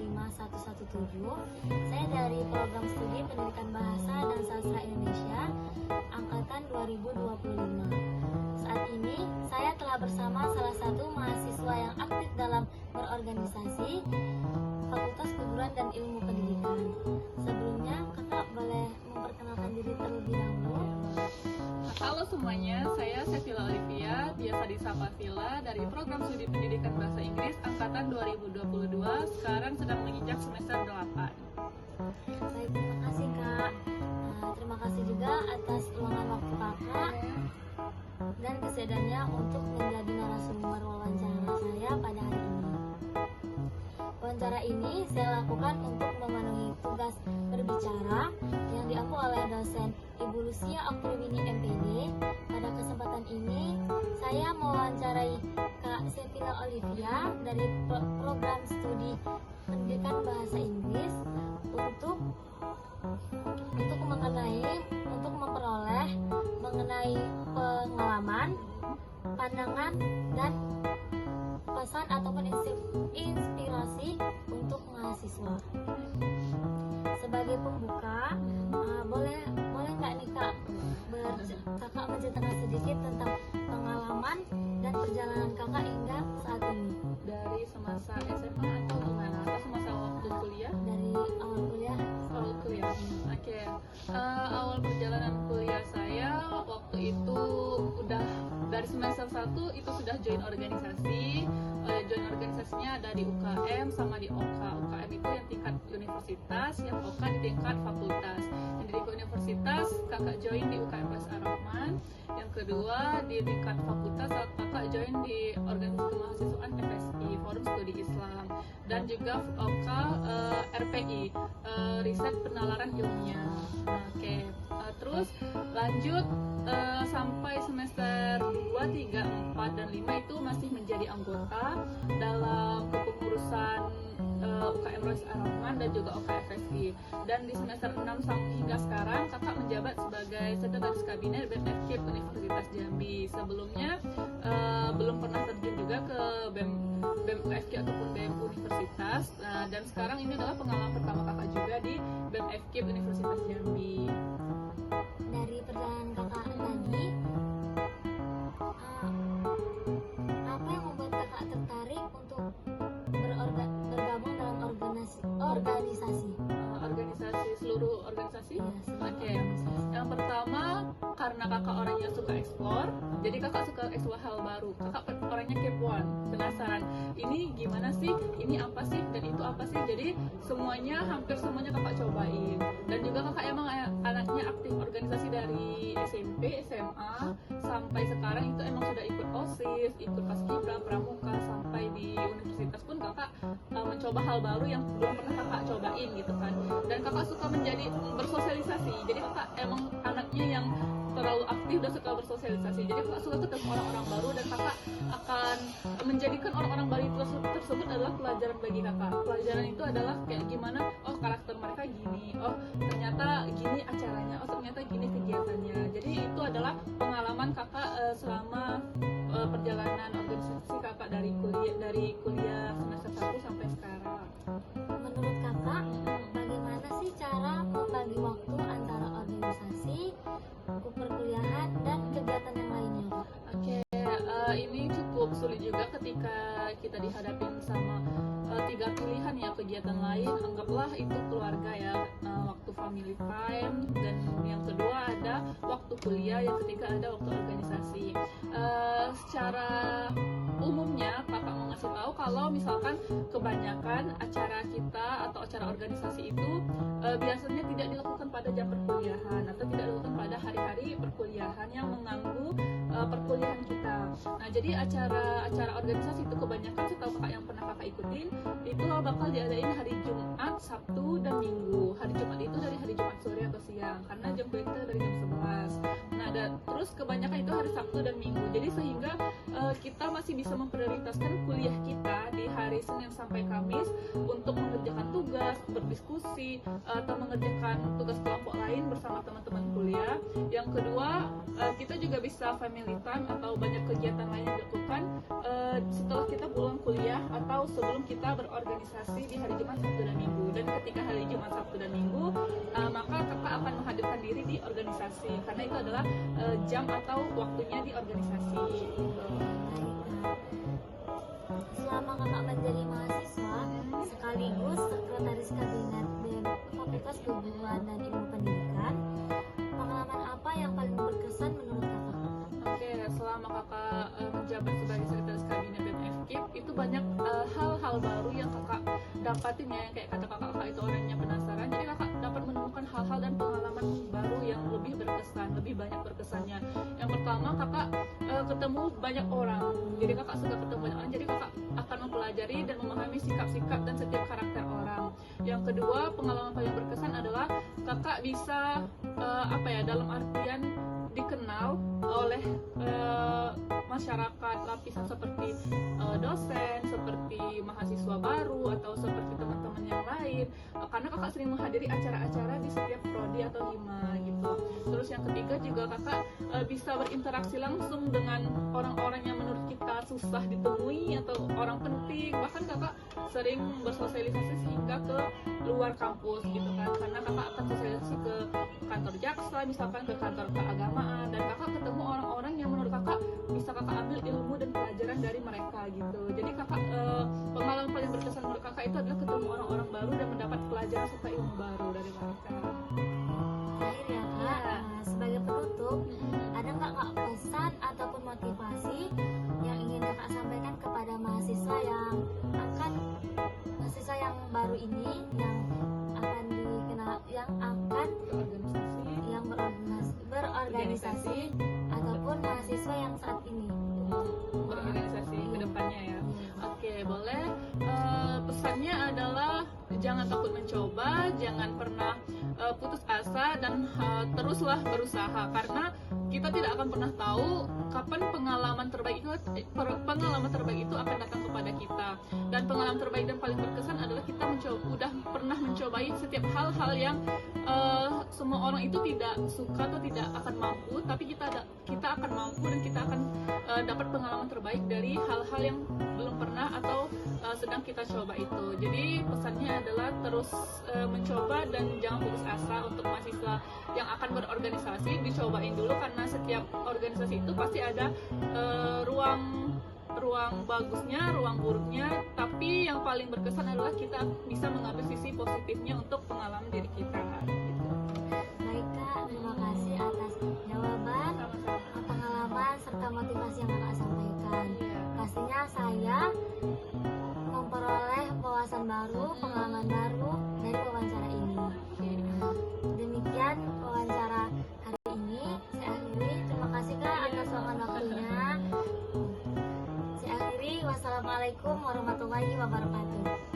55117. Saya dari program studi Pendidikan Bahasa dan Sastra Indonesia angkatan 2025. Saat ini saya telah bersama salah satu mahasiswa yang aktif dalam berorganisasi Fakultas Keguruan dan Ilmu Pendidikan. Sebelumnya, kakak boleh memperkenalkan diri terlebih dahulu. Halo semuanya, saya Sevilla Olivia, biasa disapa Villa, dari program studi Pendidikan Bahasa Inggris angkatan 2022, sekarang sedang menginjak semester 8. Baik, terima kasih Kak. Terima kasih juga atas luangan waktu kakak dan kesediaannya untuk menjadi narasumber wawancara saya pada hari ini. Wawancara ini saya lakukan untuk memenuhi tugas berbicara yang diampu oleh dosen Ibu Lucia Okliwini MPD. Pada kesempatan ini saya mewawancarai Kak Sevilla Olivia dari program studi Pendidikan Bahasa Inggris untuk memperoleh mengenai pengalaman, pandangan dan pesan ataupun inspirasi untuk mahasiswa. Sebagai pembuka, boleh nggak nih Kak kakak menceritakan sedikit tentang pengalaman dan perjalanan kakak hingga saat ini? Dari semasa SMA atau gimana? Atau semasa waktu kuliah? Dari awal kuliah. Awal kuliah. Oke. Awal perjalanan kuliah saya waktu itu udah dari semester 1 itu sudah join organisasi. Join organisasinya ada di UKM sama di OK. UKM itu yang tingkat universitas, yang OK di tingkat fakultas. Yang di universitas kakak join di UKM Bahasa Ar-Rahman. Yang kedua di tingkat fakultas kakak join di organisasi kemahasiswaan FSI, Forum Studi Islam, dan juga OK RPI, Riset Penalaran Ilmiah. Oke. Terus lanjut sampai semester 2, 3, 4, dan 5 itu masih menjadi anggota dalam kepengurusan UKM Bahasa Ar-Rahman dan juga OK FSI. Dan di semester 6 hingga sekarang kakak menjabat sebagai Sekretaris Kabinet BEM Universitas Jambi. Sebelumnya belum pernah terjun juga ke BEM UFK ataupun BEM Universitas. Dan sekarang ini adalah pengalaman pertama kakak juga di BEM UFK Universitas Jambi. Dari perjalanan kakak tadi, apa yang membuat kakak tertarik untuk bergabung dalam organisasi? Organisasi, seluruh organisasi? Ya, seluruh Oke. organisasi. Yang pertama, karena kakak orangnya suka eksplor, jadi kakak suka eksplor hal baru. Kakak orangnya kepoan, penasaran. Ini gimana sih? Ini apa sih? Dan itu apa sih? Jadi hampir semuanya kakak cobain. Dan juga kakak emang anaknya aktif organisasi dari SMP, SMA sampai sekarang itu emang sudah ikut OSIS, ikut Paskibra, Pramuka, sampai di universitas pun kakak mencoba hal baru yang belum pernah kakak cobain gitu kan. Dan kakak suka menjadi bersosialisasi. Jadi kakak emang anaknya yang terlalu aktif dan suka bersosialisasi. Jadi kakak suka ketemu orang-orang baru dan kakak akan menjadikan orang-orang baru tersebut adalah pelajaran bagi kakak. Pelajaran itu adalah kayak gimana, oh karakter mereka gini, oh ternyata gini acaranya, oh ternyata gini kegiatannya. Jadi itu adalah pengalaman kakak selama perjalanan organisasi kakak dari kuliah semester 1 sampai sekarang. Menurut kakak, bagaimana sih cara membagi waktu antara organisasi, perkuliahan, dan kegiatan yang lainnya, Kak? Oke, ini cukup sulit juga ketika kita dihadapin sama 3 pilihan ya kegiatan lain. Anggaplah itu keluarga ya, waktu family time, dan yang kedua ada waktu kuliah, yang ketiga ada waktu organisasi. Secara umumnya kakak mau ngasih tahu kalau misalkan kebanyakan acara kita atau acara organisasi itu biasanya tidak dilakukan pada jam perkuliahan atau tidak dilakukan pada hari-hari perkuliahan yang mengganggu perkuliahan kita. Nah, jadi acara organisasi itu kebanyakan setahu kakak yang pernah kakak ikutin itu bakal diadain hari Jumat, Sabtu, dan Minggu. Hari Jumat itu dari hari Jumat sore atau siang karena jam kuliah kita dari jam 11. Nah, terus kebanyakan itu hari Sabtu dan Minggu. Jadi sehingga kita masih bisa memprioritaskan kuliah kita di hari Senin sampai Kamis untuk mengerjakan tugas, berdiskusi, atau mengerjakan tugas kelompok lain bersama teman-teman kuliah. Yang kedua, kita juga bisa family time atau banyak kegiatan lain yang dilakukan setelah kita pulang kuliah atau sebelum kita berorganisasi di hari Jumat, Sabtu, dan Minggu. Dan ketika hari Jumat, Sabtu, dan Minggu, maka kakak akan menghadirkan diri di organisasi karena itu adalah jam atau waktunya di organisasi. Selama kakak menjadi mahasiswa sekaligus sekretaris kabinet BEM Fakultas Keguruan dan Ilmu Pendidikan, pengalaman apa yang paling berkesan menurut kakak? Oke, selama kakak menjabat sebagai sekretaris kabinet BEM FKIP, itu banyak hal-hal baru yang kakak dapatin ya, kayak kata kakak itu orangnya penasaran, jadi kakak dapat menemukan hal-hal dan pengalaman baru yang lebih berkesan, lebih banyak berkesannya. Yang pertama, kakak ketemu banyak orang, jadi kakak suka ketemu banyak orang, jadi kakak akan mempelajari dan memahami sikap-sikap dan setiap karakter orang. Yang kedua, pengalaman paling berkesan adalah kakak bisa dalam artian dikenal oleh masyarakat lapisan seperti dosen, seperti mahasiswa baru atau seperti teman-teman yang lain, karena kakak sering menghadiri acara-acara di setiap prodi atau hima gitu. Terus yang ketiga juga kakak bisa berinteraksi langsung dengan orang-orang yang menurut kita susah ditemui atau orang penting, bahkan kakak sering bersosialisasi sehingga ke luar kampus gitu kan, karena kakak akan sosialisasi ke kantor jaksa, misalkan ke kantor keagamaan, dan kakak ketemu orang-orang yang menurut kakak bisa kakak ambil ilmu dan pelajaran dari mereka gitu. Jadi kakak pengalaman paling berkesan menurut kakak itu adalah ketemu orang-orang baru dan mendapat pelajaran serta ilmu baru dari mereka. Terakhir ya kak, sebagai penutup, ada nggak kak pesan ataupun motivasi yang ingin kakak sampaikan kepada mahasiswa yang baru ini, yang akan dikenal, yang akan berorganisasi ataupun mahasiswa yang saat ini Berorganisasi ke depannya ya. Oke, boleh. Pesannya adalah jangan takut mencoba, jangan pernah putus asa, dan teruslah berusaha, karena kita tidak akan pernah tahu kapan pengalaman terbaik itu akan datang kepada kita. Dan pengalaman terbaik dan paling berkesan adalah kita udah pernah mencobai setiap hal-hal yang semua orang itu tidak suka atau tidak akan mampu, tapi kita akan mampu dan kita akan dapat pengalaman terbaik dari hal-hal yang belum pernah atau sedang kita coba itu. Jadi pesannya adalah terus mencoba dan jangan putus asa. Untuk mahasiswa yang akan berorganisasi, dicobain dulu, karena setiap organisasi itu pasti ada ruang bagusnya, ruang buruknya, tapi yang paling berkesan adalah kita bisa mengambil sisi positifnya untuk pengalaman diri kita gitu. Baik kak, terima kasih atas jawaban, pengalaman serta motivasi yang kakak sampaikan. Pastinya saya memperoleh wawasan baru, pengalaman baru dari wawancara ini. Demikian wawancara hari ini saya akhiri. Terima kasih kak atas waktunya. Saya akhiri. Wassalamualaikum warahmatullahi wabarakatuh.